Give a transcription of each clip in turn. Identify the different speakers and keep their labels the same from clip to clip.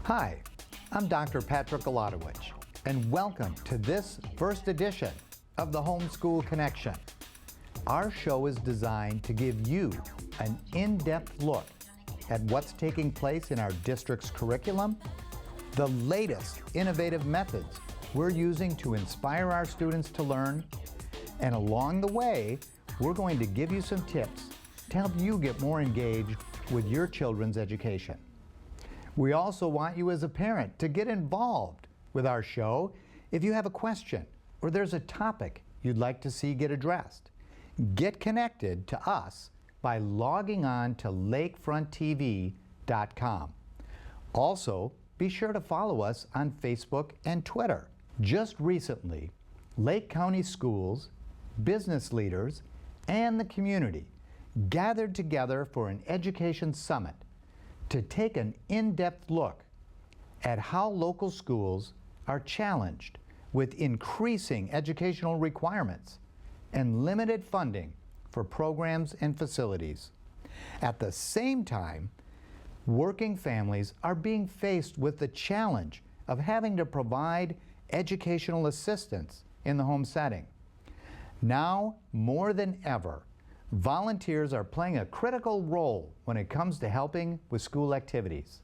Speaker 1: Hi, I'm Dr. Patrick Olodowich, and welcome to this first edition of the Homeschool Connection. Our show is designed to give you an in-depth look at what's taking place in our district's curriculum, the latest innovative methods we're using to inspire our students to learn, and along the way, we're going to give you some tips to help you get more engaged with your children's education. We also want you as a parent to get involved with our show if you have a question or there's a topic you'd like to see get addressed. Get connected to us by logging on to lakefronttv.com. Also, be sure to follow us on Facebook and Twitter. Just recently, Lake County schools, business leaders, and the community gathered together for an education summit to take an in-depth look at how local schools are challenged with increasing educational requirements and limited funding for programs and facilities. At the same time, working families are being faced with the challenge of having to provide educational assistance in the home setting. Now, more than ever, volunteers are playing a critical role when it comes to helping with school activities.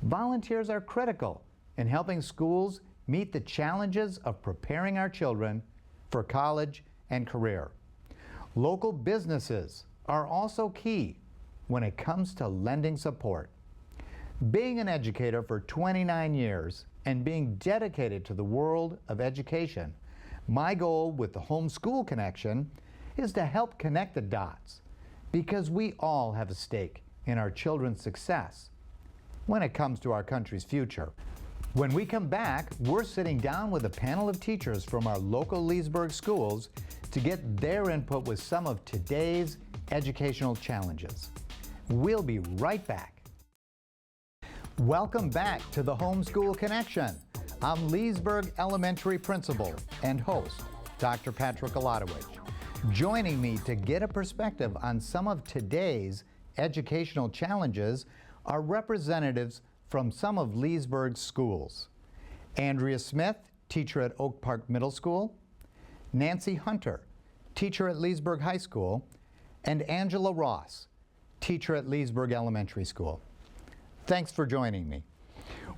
Speaker 1: Volunteers are critical in helping schools meet the challenges of preparing our children for college and career. Local businesses are also key when it comes to lending support. Being an educator for 29 years and being dedicated to the world of education, my goal with the Homeschool Connection is to help connect the dots, because we all have a stake in our children's success when it comes to our country's future. When we come back, we're sitting down with a panel of teachers from our local Leesburg schools to get their input with some of today's educational challenges. We'll be right back. Welcome back to the Homeschool Connection. I'm Leesburg Elementary Principal and host, Dr. Patrick Olodowich. Joining me to get a perspective on some of today's educational challenges are representatives from some of Leesburg's schools. Andrea Smith, teacher at Oak Park Middle School, Nancy Hunter, teacher at Leesburg High School, and Angela Ross, teacher at Leesburg Elementary School. Thanks for joining me.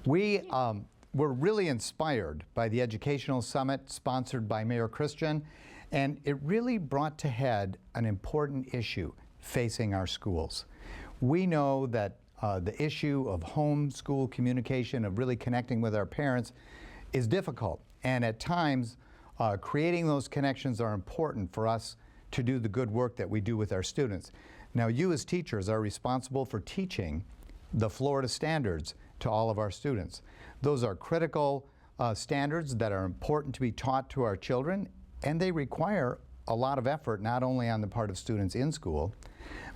Speaker 1: We were really inspired by the Educational Summit sponsored by Mayor Christian, and it really brought to head an important issue facing our schools. We know that the issue of home-school communication, of really connecting with our parents, is difficult. And at times, creating those connections are important for us to do the good work that we do with our students. Now, you as teachers are responsible for teaching the Florida standards to all of our students. Those are critical standards that are important to be taught to our children, and they require a lot of effort, not only on the part of students in school,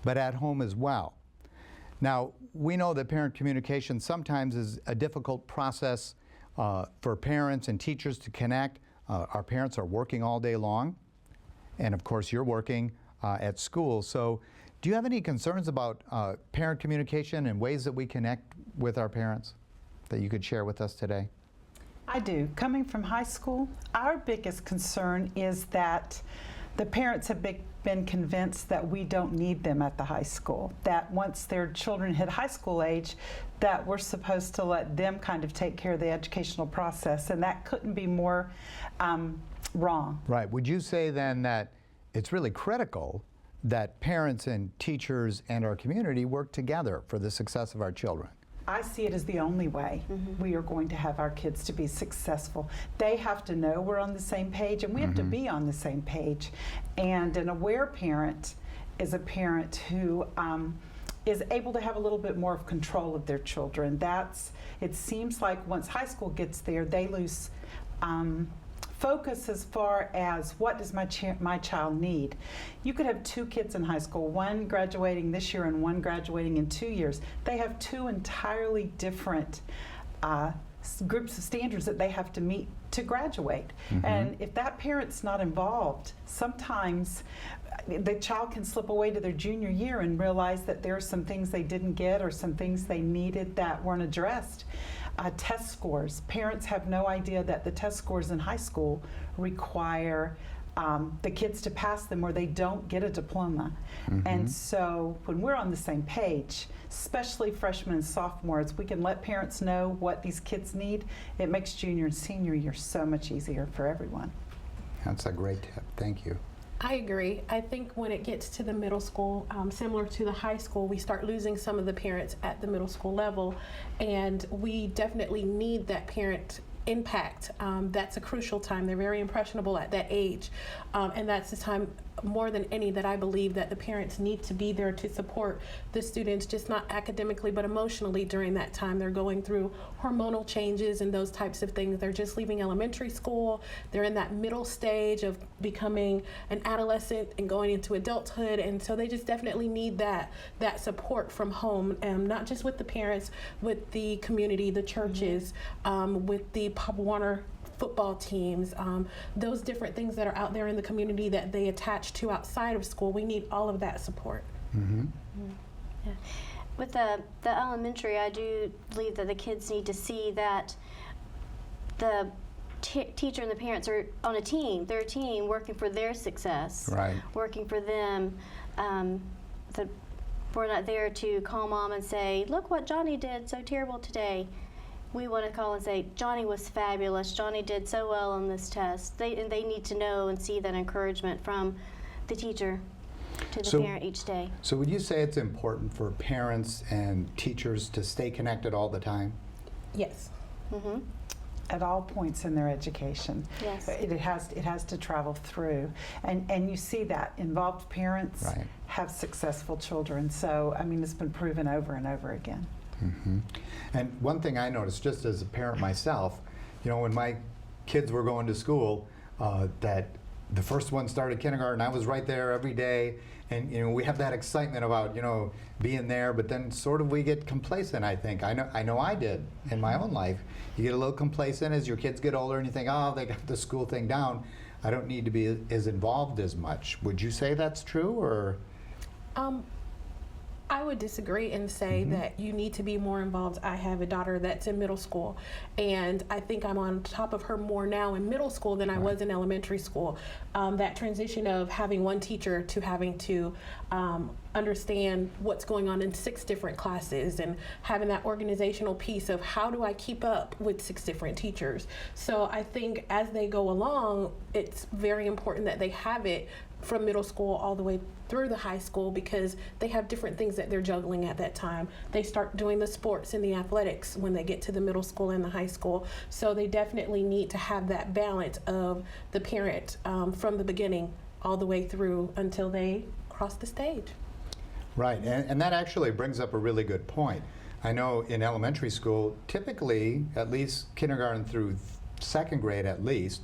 Speaker 1: but at home as well. Now, we know that parent communication sometimes is a difficult process for parents and teachers to connect. Our parents are working all day long, and of course you're working at school. So do you have any concerns about parent communication and ways that we connect with our parents that you could share with us today?
Speaker 2: I do. Coming from high school, our biggest concern is that the parents have been convinced that we don't need them at the high school, that once their children hit high school age, that we're supposed to let them kind of take care of the educational process, and that couldn't be more wrong. Right.
Speaker 1: Would you say then that it's really critical that parents and teachers and our community work together for the success of our children?
Speaker 2: I see it as the only way we are going to have our kids to be successful. They have to know we're on the same page, and we have to be on the same page. And an aware parent is a parent who is able to have a little bit more of control of their children. It seems like once high school gets there, they lose focus as far as what does my child need. You could have two kids in high school, one graduating this year and one graduating in 2 years. They have two entirely different groups of standards that they have to meet to graduate. And if that parent's not involved, sometimes the child can slip away to their junior year and realize that there are some things they didn't get or some things they needed that weren't addressed. test scores. Parents have no idea that the test scores in high school require the kids to pass them or they don't get a diploma. And so when we're on the same page, especially freshmen and sophomores, we can let parents know what these kids need. It makes junior and senior year so much easier for everyone.
Speaker 1: That's a great tip. Thank you.
Speaker 3: I agree. I think when it gets to the middle school, similar to the high school, we start losing some of the parents at the middle school level, and we definitely need that parent impact. That's a crucial time. They're very impressionable at that age, and that's the time more than any that I believe that the parents need to be there to support the students, just not academically but emotionally during that time. They're going through hormonal changes and those types of things. They're just leaving elementary school. They're in that middle stage of becoming an adolescent and going into adulthood, and so they just definitely need that support from home, not just with the parents, with the community, the churches, with the Pop Warner football teams, those different things that are out there in the community that they attach to outside of school. We need all of that support.
Speaker 4: Yeah. With the elementary, I do believe that the kids need to see that the teacher and the parents are on a team. They're a team working for their success,
Speaker 1: Right.
Speaker 4: working for them. We're not there to call mom and say, look what Johnny did so terrible today. We want to call and say, Johnny was fabulous. Johnny did so well on this test. They need to know and see that encouragement from the teacher to the parent each day.
Speaker 1: So would you say it's important for parents and teachers to stay connected all the time?
Speaker 3: Yes.
Speaker 2: At all points in their education.
Speaker 4: Yes.
Speaker 2: It has to travel through. And you see that involved parents
Speaker 1: Right.
Speaker 2: have successful children. So, I mean, it's been proven over and over again.
Speaker 1: And one thing I noticed, just as a parent myself, you know, when my kids were going to school, that the first one started kindergarten, I was right there every day, and you know, we have that excitement about, you know, being there, but then sort of we get complacent, I think. I know I did in my own life. You get a little complacent as your kids get older and you think, oh, they got the school thing down. I don't need to be as involved as much. Would you say that's true, or?
Speaker 3: I would disagree and say that you need to be more involved. I have a daughter that's in middle school, and I think I'm on top of her more now in middle school than I was in elementary school. That transition of having one teacher to having to understand what's going on in 6 different classes and having that organizational piece of how do I keep up with 6 different teachers. So I think as they go along, it's very important that they have it from middle school all the way through the high school, because they have different things that they're juggling at that time. They start doing the sports and the athletics when they get to the middle school and the high school. So they definitely need to have that balance of the parent from the beginning all the way through until they cross the stage.
Speaker 1: Right, and that actually brings up a really good point. I know in elementary school, typically, at least kindergarten through 2nd grade at least,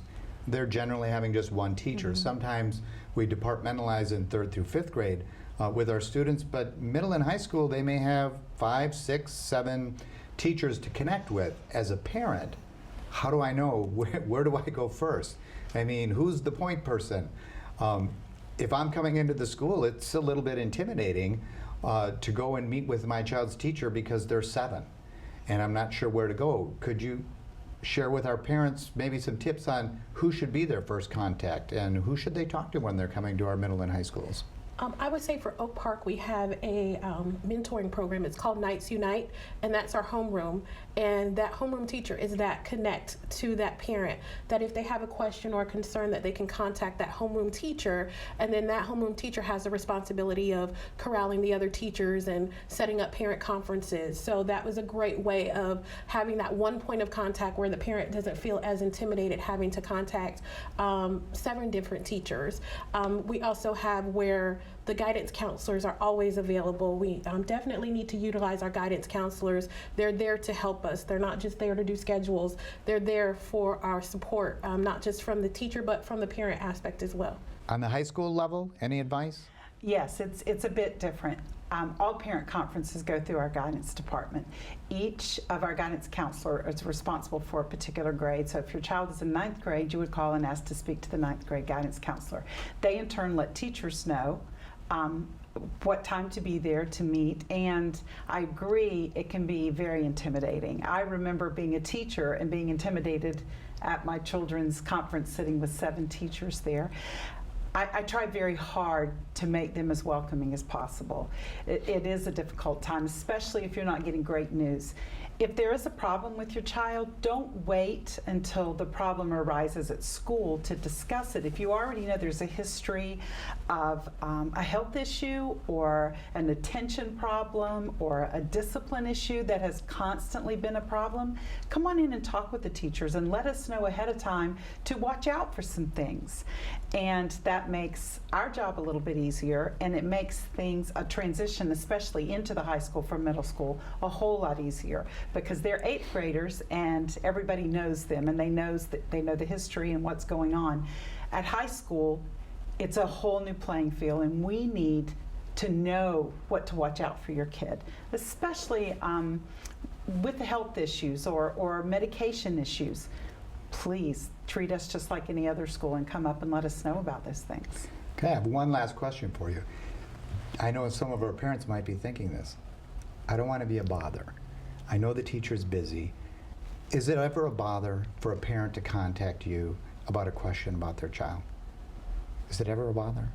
Speaker 1: they're generally having just one teacher. Sometimes we departmentalize in 3rd through 5th grade with our students, but middle and high school, they may have 5, 6, 7 teachers to connect with. As a parent, how do I know where do I go first? I mean, who's the point person? If I'm coming into the school, it's a little bit intimidating to go and meet with my child's teacher because they're 7 and I'm not sure where to go. Could you share with our parents maybe some tips on who should be their first contact and who should they talk to when they're coming to our middle and high schools?
Speaker 3: I would say for Oak Park, we have a mentoring program. It's called Nights Unite, and that's our homeroom. And that homeroom teacher is that connect to that parent, that if they have a question or a concern, that they can contact that homeroom teacher, and then that homeroom teacher has the responsibility of corralling the other teachers and setting up parent conferences. So that was a great way of having that one point of contact where the parent doesn't feel as intimidated having to contact 7 different teachers. We also have where the guidance counselors are always available. We definitely need to utilize our guidance counselors. They're there to help us. They're not just there to do schedules. They're there for our support, not just from the teacher, but from the parent aspect as well.
Speaker 1: On the high school level, any advice?
Speaker 2: Yes, it's a bit different. All parent conferences go through our guidance department. Each of our guidance counselor is responsible for a particular grade. So if your child is in 9th grade, you would call and ask to speak to the 9th grade guidance counselor. They in turn let teachers know what time to be there to meet, and I agree it can be very intimidating. I remember being a teacher and being intimidated at my children's conference sitting with 7 teachers there. I try very hard to make them as welcoming as possible. It is a difficult time, especially if you're not getting great news. If there is a problem with your child, don't wait until the problem arises at school to discuss it. If you already know there's a history of a health issue or an attention problem or a discipline issue that has constantly been a problem, come on in and talk with the teachers and let us know ahead of time to watch out for some things. And that makes our job a little bit easier, and it makes things, a transition, especially into the high school from middle school, a whole lot easier, because they're 8th graders and everybody knows them, and they know the history and what's going on. At high school, it's a whole new playing field, and we need to know what to watch out for your kid, especially with the health issues or medication issues. Please treat us just like any other school and come up and let us know about those things.
Speaker 1: Okay, I have one last question for you. I know some of our parents might be thinking this. I don't want to be a bother. I know the teacher's busy. Is it ever a bother for a parent to contact you about a question about their child? Is it ever a bother?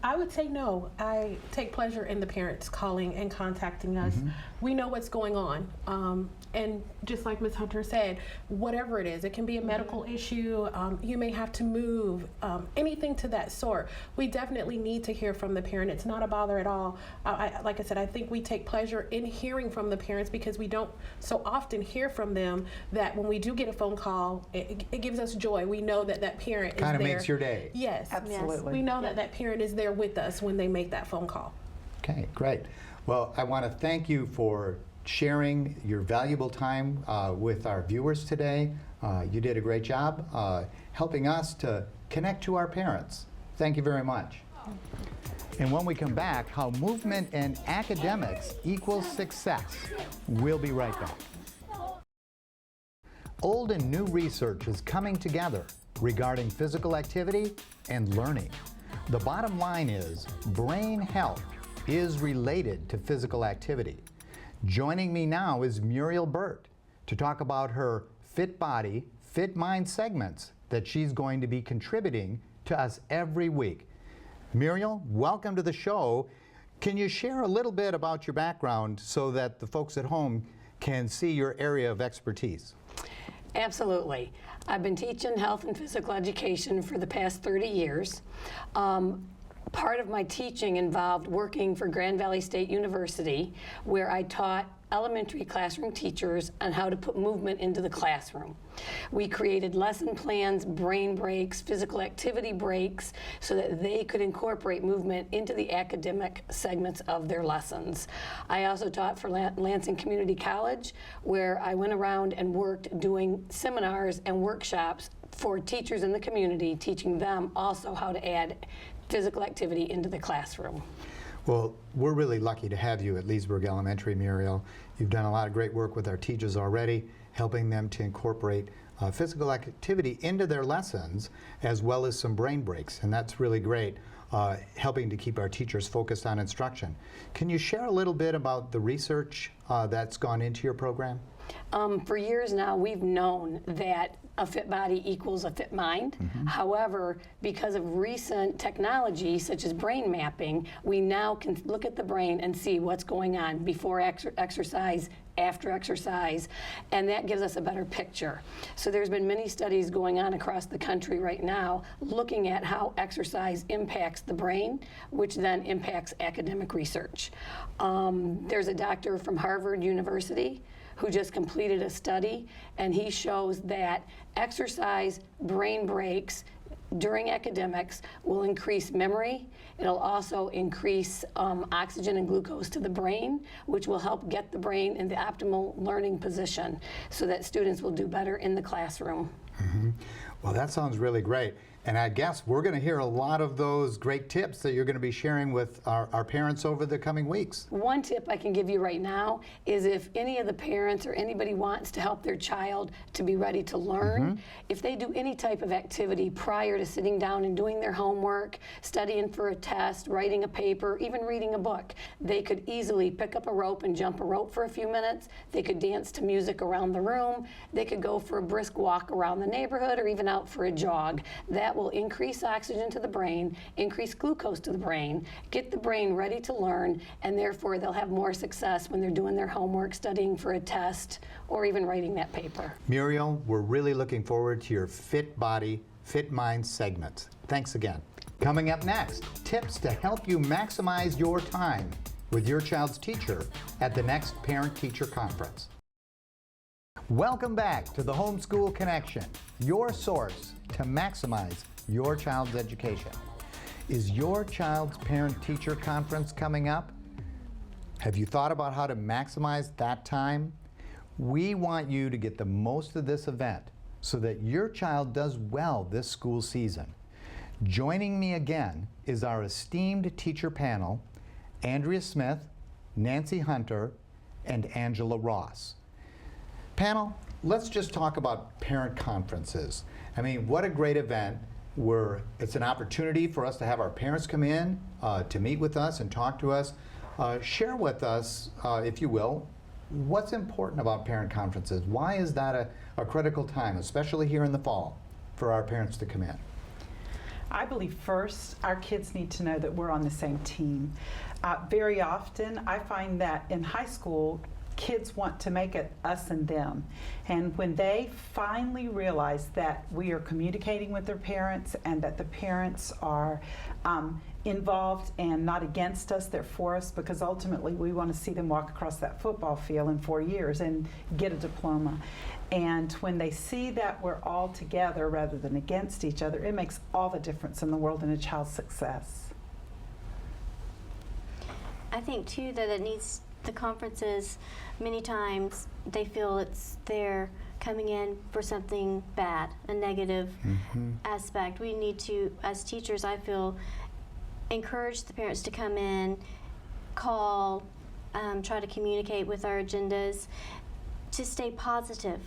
Speaker 3: I would say no. I take pleasure in the parents calling and contacting us. We know what's going on. And just like Ms. Hunter said, whatever it is, it can be a medical issue, you may have to move, anything to that sort. We definitely need to hear from the parent. It's not a bother at all. Like I said, I think we take pleasure in hearing from the parents because we don't so often hear from them that when we do get a phone call, it gives us joy. We know that that parent is there.
Speaker 1: Kind of makes your day.
Speaker 3: Yes.
Speaker 2: Absolutely.
Speaker 3: We know that that parent is there with us when they make that phone call.
Speaker 1: Okay, great. Well, I want to thank you for sharing your valuable time with our viewers today. You did a great job helping us to connect to our parents. Thank you very much. And when we come back, how movement and academics equals success. We'll be right back. Old and new research is coming together regarding physical activity and learning. The bottom line is brain health is related to physical activity. Joining me now is Muriel Burt to talk about her Fit Body, Fit Mind segments that she's going to be contributing to us every week. Muriel, welcome to the show. Can you share a little bit about your background so that the folks at home can see your area of expertise?
Speaker 5: Absolutely. I've been teaching health and physical education for the past 30 years. Part of my teaching involved working for Grand Valley State University, where I taught elementary classroom teachers on how to put movement into the classroom. We created lesson plans, brain breaks, physical activity breaks, so that they could incorporate movement into the academic segments of their lessons. I also taught for Lansing Community College, where I went around and worked doing seminars and workshops for teachers in the community, teaching them also how to add physical activity into the classroom.
Speaker 1: Well, we're really lucky to have you at Leesburg Elementary, Muriel. You've done a lot of great work with our teachers already, helping them to incorporate physical activity into their lessons, as well as some brain breaks, and that's really great, helping to keep our teachers focused on instruction. Can you share a little bit about the research that's gone into your program?
Speaker 5: For years now, we've known that a fit body equals a fit mind. However, because of recent technology, such as brain mapping, we now can look at the brain and see what's going on before exercise, after exercise, and that gives us a better picture. So there's been many studies going on across the country right now looking at how exercise impacts the brain, which then impacts academic research. There's a doctor from Harvard University who just completed a study, and he shows that exercise brain breaks during academics will increase memory. It'll also increase oxygen and glucose to the brain, which will help get the brain in the optimal learning position so that students will do better in the classroom.
Speaker 1: Well, that sounds really great. And I guess we're going to hear a lot of those great tips that you're going to be sharing with our parents over the coming weeks.
Speaker 5: One tip I can give you right now is if any of the parents or anybody wants to help their child to be ready to learn, if they do any type of activity prior to sitting down and doing their homework, studying for a test, writing a paper, even reading a book, they could easily pick up a rope and jump a rope for a few minutes. They could dance to music around the room. They could go for a brisk walk around the neighborhood or even out for a jog. That will increase oxygen to the brain, increase glucose to the brain, get the brain ready to learn, and therefore they'll have more success when they're doing their homework, studying for a test, or even writing that paper.
Speaker 1: Muriel, we're really looking forward to your Fit Body, Fit Mind segments. Thanks again. Coming up next, tips to help you maximize your time with your child's teacher at the next Parent-Teacher Conference. Welcome back to the Homeschool Connection, your source to maximize your child's education. Is your child's Parent-Teacher Conference coming up? Have you thought about how to maximize that time? We want you to get the most of this event so that your child does well this school season. Joining me again is our esteemed teacher panel, Andrea Smith, Nancy Hunter, and Angela Ross. Panel, let's just talk about parent conferences. I mean, what a great event where it's an opportunity for us to have our parents come in to meet with us and talk to us. Share with us, if you will, what's important about parent conferences. Why is that a critical time, especially here in the fall, for our parents to come in?
Speaker 2: I believe first, our kids need to know that we're on the same team. Very often, I find that in high school, kids want to make it us and them. And when they finally realize that we are communicating with their parents and that the parents are involved and not against us, they're for us, because ultimately we want to see them walk across that football field in 4 years and get a diploma. And when they see that we're all together rather than against each other, it makes all the difference in the world in a child's success.
Speaker 4: I think too that it needs the conferences, many times they feel they're coming in for something bad, a negative aspect. We need to, as teachers, I feel, encourage the parents to come in, call, try to communicate with our agendas, to stay positive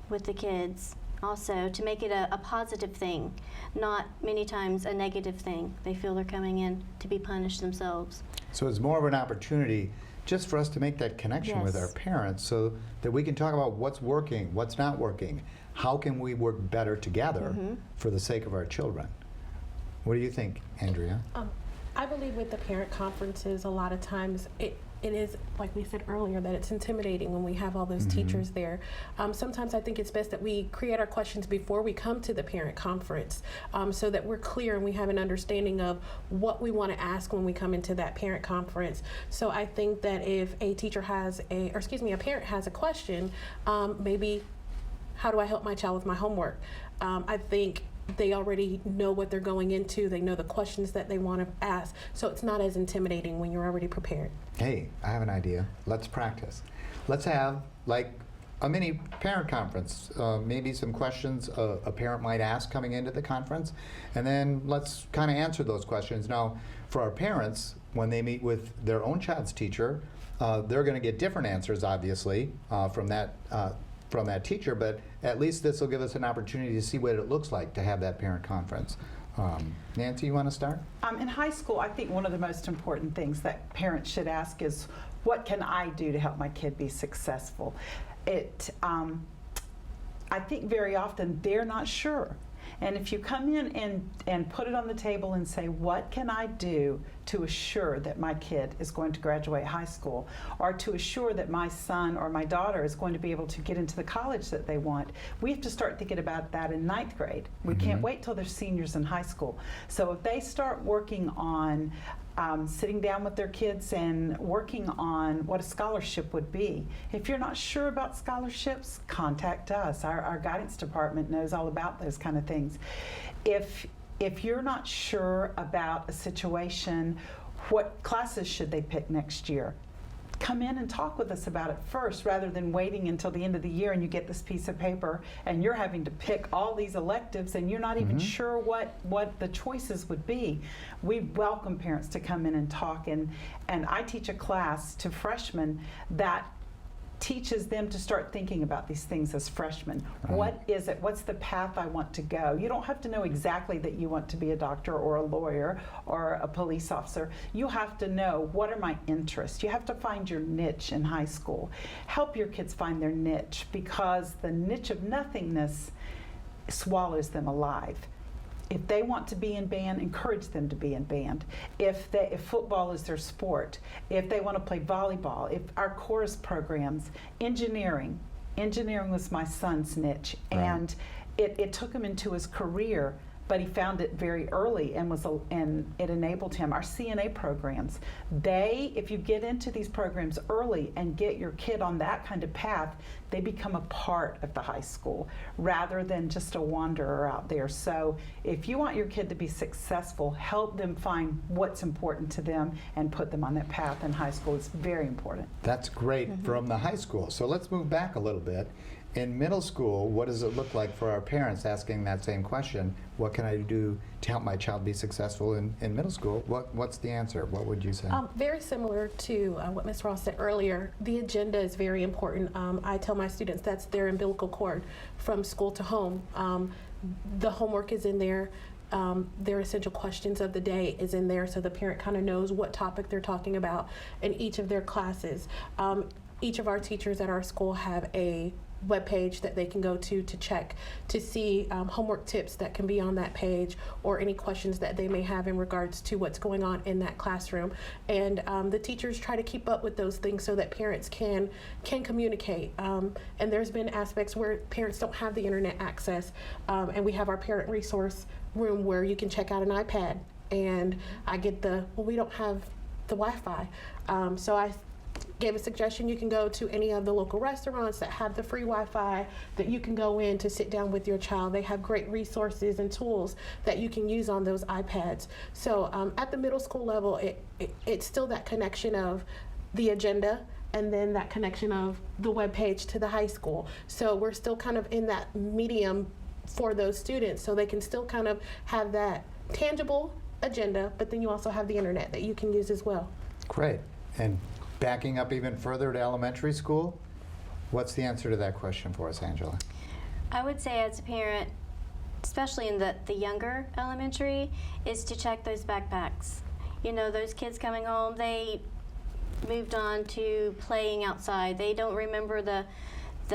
Speaker 4: with the kids, also to make it a positive thing, not many times a negative thing. They feel they're coming in to be punished themselves.
Speaker 1: So it's more of an opportunity just for us to make that connection with our parents so that we can talk about what's working, what's not working, how can we work better together for the sake of our children. What do you think, Andrea?
Speaker 3: I believe with the parent conferences, a lot of times it is, like we said earlier, that it's intimidating when we have all those teachers there. Sometimes I think it's best that we create our questions before we come to the parent conference so that we're clear and we have an understanding of what we want to ask when we come into that parent conference. So I think that if a teacher has a parent has a question, maybe, how do I help my child with my homework? I think they already know what they're going into. They know the questions that they want to ask. So it's not as intimidating when you're already prepared.
Speaker 1: Hey, I have an idea. Let's practice. Let's have like a mini parent conference. Maybe some questions a parent might ask coming into the conference. And then let's kind of answer those questions. Now, for our parents, when they meet with their own child's teacher, they're going to get different answers, obviously, from that teacher, but at least this will give us an opportunity to see what it looks like to have that parent conference. Nancy, you want to start?
Speaker 2: In high school, I think one of the most important things that parents should ask is, what can I do to help my kid be successful? I think very often they're not sure. And if you come in and put it on the table and say, what can I do to assure that my kid is going to graduate high school, or to assure that my son or my daughter is going to be able to get into the college that they want, we have to start thinking about that in 9th grade. We can't wait till they're seniors in high school. So if they start working on sitting down with their kids and working on what a scholarship would be. If you're not sure about scholarships, contact us. Our guidance department knows all about those kind of things. If you're not sure about a situation, what classes should they pick next year? come in and talk with us about it first, rather than waiting until the end of the year and you get this piece of paper and you're having to pick all these electives and you're not even sure what the choices would be. We welcome parents to come in and talk, and I teach a class to freshmen that teaches them to start thinking about these things as freshmen.
Speaker 1: Right.
Speaker 2: What is it? What's the path I want to go? You don't have to know exactly that you want to be a doctor or a lawyer or a police officer. You have to know, what are my interests? You have to find your niche in high school. Help your kids find their niche, because the niche of nothingness swallows them alive. If they want to be in band, encourage them to be in band. If football is their sport, if they want to play volleyball, if our chorus programs, engineering was my son's niche,
Speaker 1: Right.
Speaker 2: and it took him into his career, but he found it very early and it enabled him. Our CNA programs, if you get into these programs early and get your kid on that kind of path, they become a part of the high school rather than just a wanderer out there. So if you want your kid to be successful, help them find what's important to them and put them on that path in high school. It's very important.
Speaker 1: That's great from the high school. So let's move back a little bit. In middle school, what does it look like for our parents asking that same question? What can I do to help my child be successful in middle school? What's the answer? What would you say?
Speaker 3: Very similar to what Ms. Ross said earlier, the agenda is very important. I tell my students that's their umbilical cord from school to home. The homework is in there. Their essential questions of the day is in there, so the parent kind of knows what topic they're talking about in each of their classes. Each of our teachers at our school have a webpage that they can go to check to see homework tips that can be on that page, or any questions that they may have in regards to what's going on in that classroom. And the teachers try to keep up with those things so that parents can communicate. And there's been aspects where parents don't have the internet access, and we have our parent resource room where you can check out an iPad. And I get we don't have the Wi-Fi, so I gave a suggestion. You can go to any of the local restaurants that have the free Wi-Fi that you can go in to sit down with your child. They have great resources and tools that you can use on those iPads. So at the middle school level, it's still that connection of the agenda and then that connection of the webpage to the high school. So we're still kind of in that medium for those students, so they can still kind of have that tangible agenda, but then you also have the internet that you can use as well.
Speaker 1: Great. And backing up even further to elementary school, what's the answer to that question for us, Angela?
Speaker 4: I would say, as a parent, especially in the younger elementary, is to check those backpacks. You know, those kids coming home, they moved on to playing outside. They don't remember the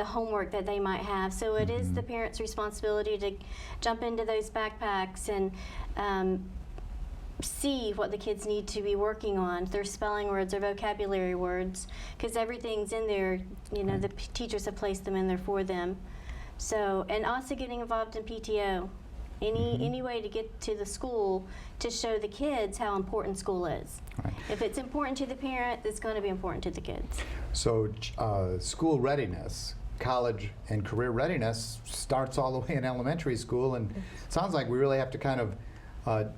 Speaker 4: homework that they might have. So it is the parent's responsibility to jump into those backpacks and see what the kids need to be working on, their spelling words, their vocabulary words, because everything's in there. You know, the teachers have placed them in there for them. So, and also getting involved in PTO. Any way to get to the school to show the kids how important school is.
Speaker 1: Right.
Speaker 4: If it's important to the parent, it's going to be important to the kids.
Speaker 1: So school readiness, college and career readiness starts all the way in elementary school, and it sounds like we really have to kind of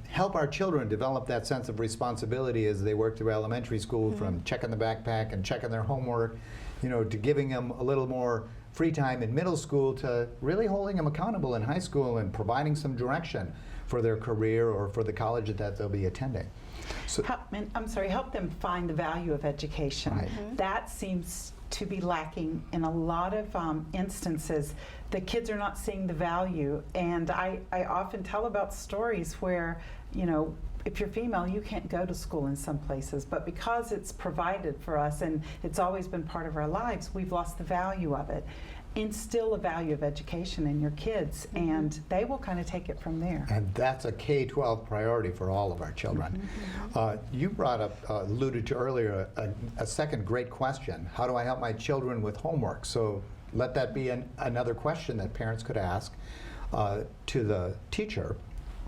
Speaker 1: help our children develop that sense of responsibility as they work through elementary school, from checking the backpack and checking their homework, you know, to giving them a little more free time in middle school, to really holding them accountable in high school and providing some direction for their career or for the college that they'll be attending. So,
Speaker 2: help them find the value of education.
Speaker 1: Right.
Speaker 2: That seems to be lacking in a lot of instances. The kids are not seeing the value, and I often tell about stories where, you know, if you're female, you can't go to school in some places, but because it's provided for us and it's always been part of our lives, we've lost the value of it. Instill a value of education in your kids, and they will kind of take it from there.
Speaker 1: and that's a K-12 priority for all of our children. You brought up, alluded to earlier, a second great question. How do I help my children with homework? So let that be another question that parents could ask to the teacher.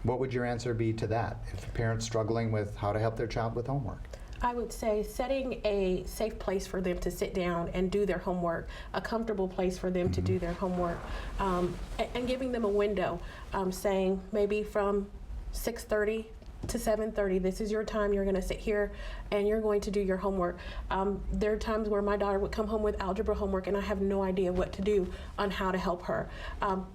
Speaker 1: What would your answer be to that if a parent's struggling with how to help their child with homework?
Speaker 3: I would say setting a safe place for them to sit down and do their homework, a comfortable place for them to do their homework, and giving them a window, saying maybe from 6:30 to 7:30. This is your time. You're going to sit here and you're going to do your homework. There are times where my daughter would come home with algebra homework and I have no idea what to do on how to help her.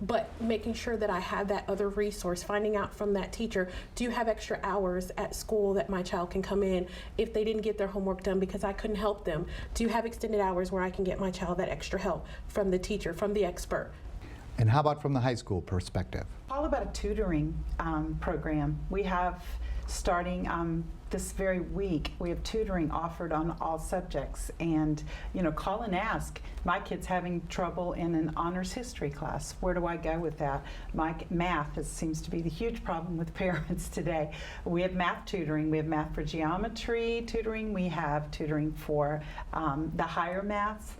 Speaker 3: But making sure that I have that other resource, finding out from that teacher, do you have extra hours at school that my child can come in if they didn't get their homework done because I couldn't help them? Do you have extended hours where I can get my child that extra help from the teacher, from the expert?
Speaker 1: And how about from the high school perspective?
Speaker 2: All about a tutoring program. We have, starting this very week, we have tutoring offered on all subjects. And, you know, call and ask. My kid's having trouble in an honors history class. Where do I go with that? Math seems to be the huge problem with parents today. We have math tutoring. We have math for geometry tutoring. We have tutoring for the higher maths.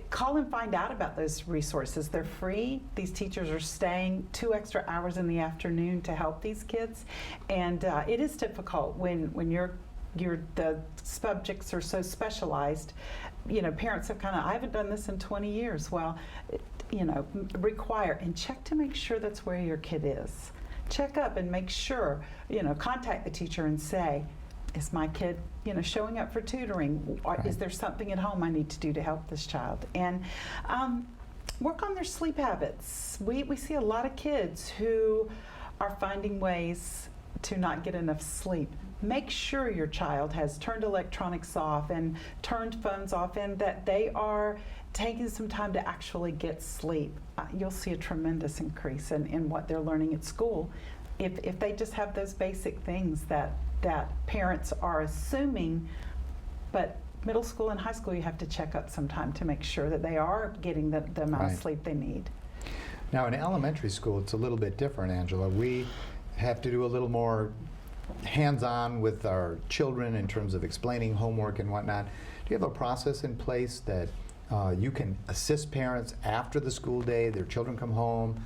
Speaker 2: Call and find out about those resources. They're free. These teachers are staying 2 extra hours in the afternoon to help these kids, and it is difficult when the subjects are so specialized. You know, parents have I haven't done this in 20 years. Well, you know, require and check to make sure that's where your kid is. Check up and make sure. You know, contact the teacher and say, is my kid, you know, showing up for tutoring? Or is there something at home I need to do to help this child? And work on their sleep habits. We see a lot of kids who are finding ways to not get enough sleep. Make sure your child has turned electronics off and turned phones off, and that they are taking some time to actually get sleep. You'll see a tremendous increase in what they're learning at school if they just have those basic things that parents are assuming. But middle school and high school, you have to check up sometime to make sure that they are getting the amount
Speaker 1: Right.
Speaker 2: of sleep they need.
Speaker 1: Now, in elementary school, it's a little bit different, Angela. We have to do a little more hands-on with our children in terms of explaining homework and whatnot. Do you have a process in place that you can assist parents after the school day? Their children come home,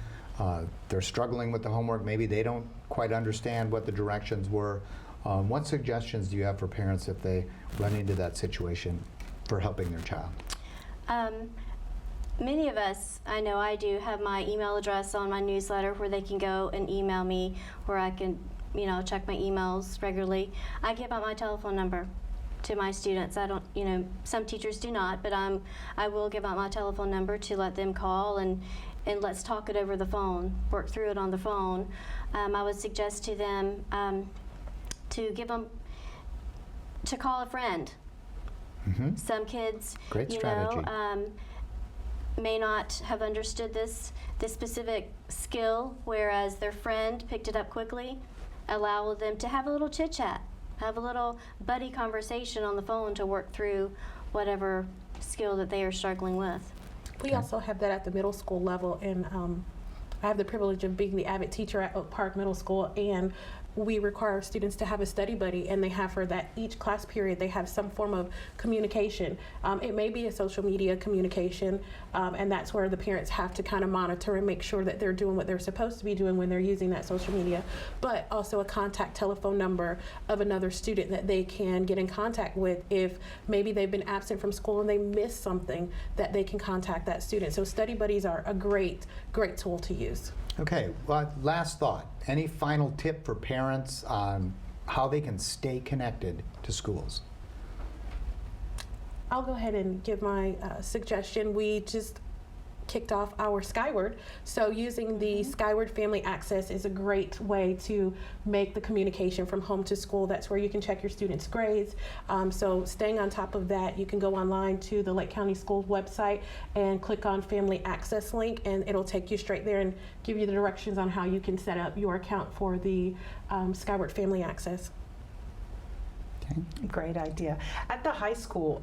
Speaker 1: they're struggling with the homework, maybe they don't quite understand what the directions were. What suggestions do you have for parents if they run into that situation for helping their child?
Speaker 4: Many of us, I know I do, have my email address on my newsletter where they can go and email me, where I can, you know, check my emails regularly. I give out my telephone number to my students. I don't, you know, some teachers do not, but I will give out my telephone number to let them call and let's talk it over the phone, work through it on the phone. I would suggest to them to call a friend.
Speaker 1: Mm-hmm.
Speaker 4: Some kids,
Speaker 1: Great
Speaker 4: you
Speaker 1: strategy.
Speaker 4: know, may not have understood this specific skill, whereas their friend picked it up quickly. Allow them to have a little chit chat, have a little buddy conversation on the phone to work through whatever skill that they are struggling with.
Speaker 3: We also have that at the middle school level, and I have the privilege of being the avid teacher at Oak Park Middle School, and we require students to have a study buddy, and they have for that each class period they have some form of communication. It may be a social media communication, and that's where the parents have to kind of monitor and make sure that they're doing what they're supposed to be doing when they're using that social media, but also a contact telephone number of another student that they can get in contact with if maybe they've been absent from school and they missed something, that they can contact that student. So study buddies are a great tool to use.
Speaker 1: Okay, well, last thought. Any final tip for parents on how they can stay connected to schools?
Speaker 3: I'll go ahead and give my suggestion. We just kicked off our Skyward. So using the Skyward Family Access is a great way to make the communication from home to school. That's where you can check your students' grades. So staying on top of that, you can go online to the Lake County Schools website and click on Family Access link, and it'll take you straight there and give you the directions on how you can set up your account for the Skyward Family Access.
Speaker 1: Okay.
Speaker 2: Great idea. At the high school,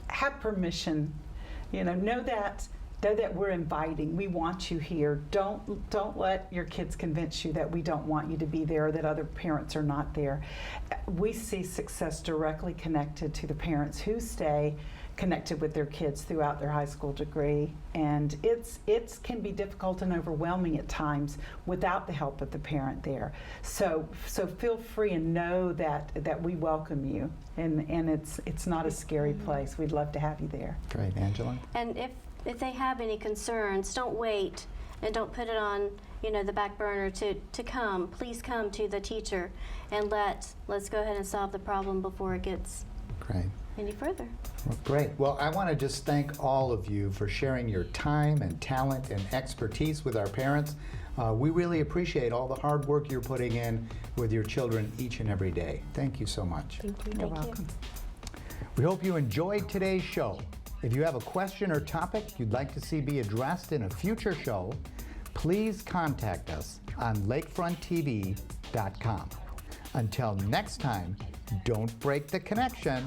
Speaker 2: have permission. You know that we're inviting. We want you here. Don't let your kids convince you that we don't want you to be there or that other parents are not there. We see success directly connected to the parents who stay connected with their kids throughout their high school degree, and it can be difficult and overwhelming at times without the help of the parent there. So feel free and know that we welcome you, and it's not a scary place. We'd love to have you there.
Speaker 1: Great, Angela?
Speaker 4: And if they have any concerns, don't wait and don't put it on the back burner to please come to the teacher and let's go ahead and solve the problem before it gets
Speaker 1: Great.
Speaker 4: any further.
Speaker 1: Well, great. Well, I want to just thank all of you for sharing your time and talent and expertise with our parents. We really appreciate all the hard work you're putting in with your children each and every day. Thank you so much.
Speaker 3: Thank you.
Speaker 2: You're
Speaker 4: Thank you.
Speaker 2: welcome.
Speaker 1: We hope you enjoyed today's show. If you have a question or topic you'd like to see be addressed in a future show, please contact us on lakefronttv.com. Until next time, don't break the connection.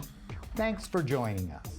Speaker 1: Thanks for joining us.